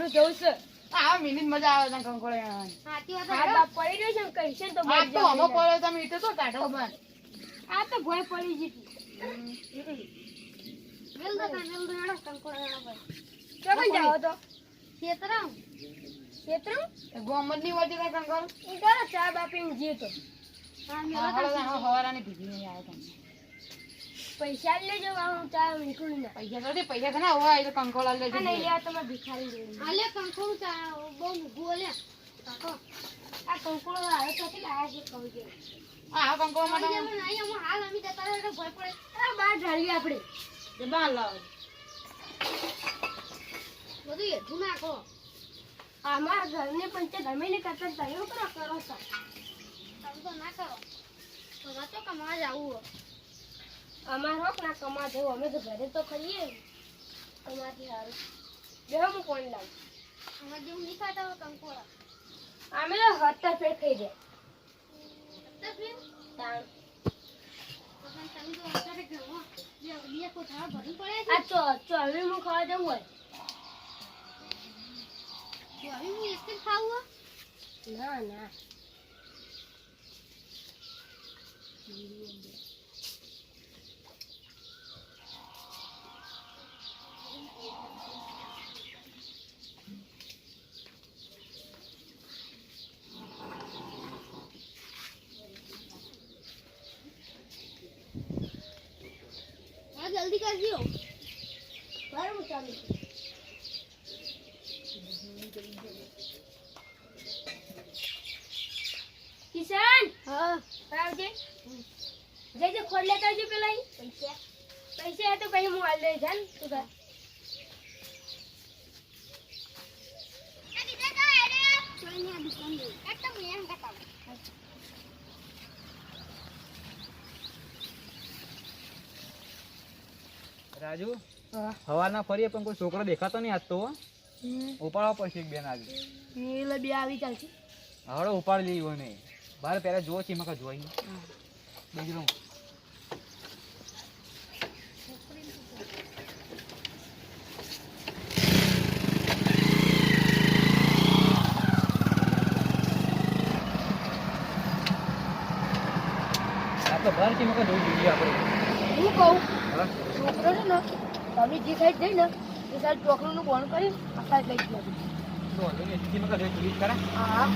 મારું જવું છે આ મિનિટ મજા આવે તને કંકોળે સાચી વાત આ બાપ પડી રહ્યો છે ને કહીશે ને તો આ તો હમો પડે તમે ઈટે તો કાઢો બન આ તો ભોય પડી જીતી વેલ દો હેડો કંકોળે હેડો ભાઈ કેમ જાવ તો ખેતરમ ગોમત ની વચ્ચે કઈ કંકોળ ઈ કરો ચા બાપીને જીતો હા હવારાની ભીજી નહીં આવે તમને પૈસા લેજો હું ચા નીકળી ના પૈસા તો ના હોય તો કંકોળ આલે આ નહીં લ્યા તમે ભિખારી દે આલે કંકોળ ચા બહુ મૂકવો લે કાકો આ કંકોળ આવે તો કે લાયા છે કહું કે આ કંકોળ માટે નહીં હું હાલ અમે જતા રહે તો ભય પડે આ બાર ઢાળી આપણે જે બાર લાવો બધું એઠું નાખો અમારા ઘરને પંચાયત અમે ને કરતા તૈયો કરો છો તમે તો ના કરો તો તો કમા જાવું અમાર હોક ના કમા જવું અમે તો ઘરે તો ખાઈએ તમારી હારું બેહો હું કોણ લાવ અમાર જેવું નહીં ખાતા હોય કંકોડા અમે તો હત્તા પેટ ખાઈ જાય હત્તા પેટ તાણ તમે તો અત્યારે ઘરમાં બે કોઠા ભરી પડે છે આ ચો હવે હું ખાવા જવું હોય તો હવે હું એક જ ખાવું ના ના जल्दी कर दियो बाहर मुचाली किसान हां आवजे जैसे खोल लेता जो पेला पैसे है तो कहीं मुआल ले जान तू कर अभी देखो अरे कोई नहीं दुकान दे एकदम यहां का काम રાજુ હવાના ફરીએ પણ કોઈ છોકરો દેખાતો નહીં આજ તો ઉપાડવા પડશે એક બેન આજે એટલે બે આવી ચાલશે હવે ઉપાડી લઈ હોય ને બહાર પહેલા જોવો છે એમાં જોઈ બેસી રહું આપણે બહાર છે એમાં જોઈ જોઈએ આપણે હું કહું છોકરો છે ને તમે જે સાઈડ જઈ ને એ સાઈડ ચોકડીનું બંધ કરી આ સાઈડ લઈ જજો હા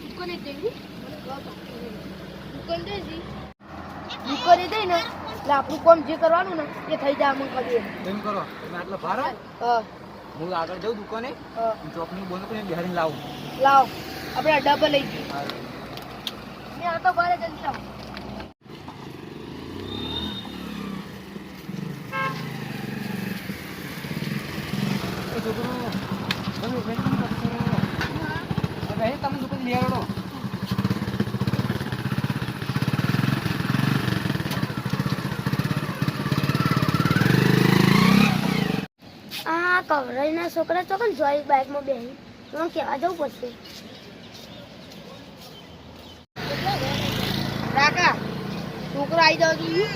દુકાને જઈ દુકાને જઈ ને એટલે આપણું કામ જે કરવાનું ને એ થઈ જાય અમને કરીએ એમ કરો તમે આટલો ભાર હા હું આગળ જાઉં દુકાને ચોકની બંધ કરીને બિહારીને લાવું લાવ આપણે ડબલ લઈ જઈએ મેં આ તો બારે જલ્દી આવો તમે દુકાન લેવાડો આ કવરાઈના છોકરા ચોકન જોઈ બાઇકમાં બેસી હું કહેવા જવું પડશે રાકા છોકરો આવી જાવ કી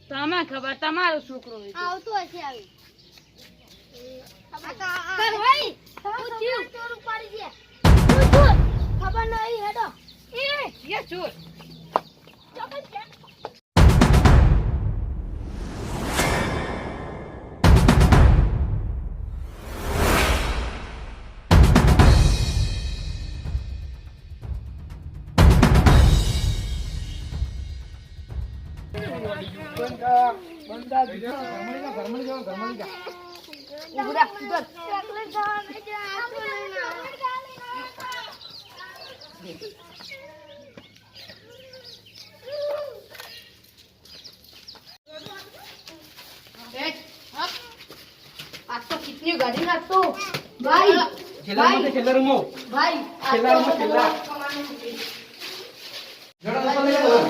તમે ખબર તમારો છોકરો આવતો હશે આવી ખબર નહીં હેડો એ ચોર બંદા ઘરમાં જાઓ ઉભરા ઉધર आज तो कितनी गाड़ी ना तो भाई છેલ્લા રૂમો भाई છેલ્લા રૂમો છેલ્લા જરા ઉપર લઈ જાઓ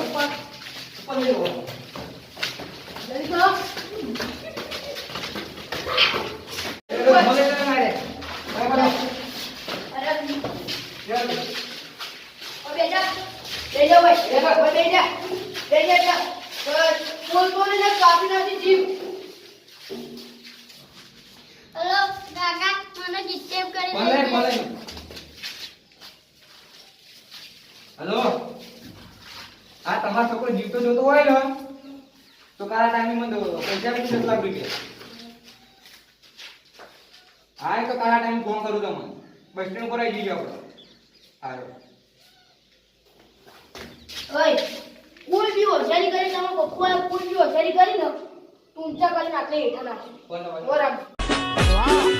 ઉપર લઈ જાઓ जल्दी करो બોલે તો મારે બરાબર અરે ચાલ ઓ બેજા ભાઈ બેજા બોલ ને કાપી નાખી જીવ હેલો કાકા મને કિડનેપ કરી બોલે બોલે હેલો આ તમારો છોકરો જીવતો જોતો હોય ને તો કારા ટાઈમે મને પૈસા બી 10 લાખ રૂપિયા હા તો કારા ટાઈમે ફોન કરું તમને બસ સ્ટેન્ડ ઉપર આવી જજો આપણે હાલો ઓય કોઈ બી હોશિયારી કરી તમે પપ્પાએ કોઈ બી હોશિયારી કરી ને તુમચા કરીને આટલે હેઠા નાખી બોલો બરાબર વાહ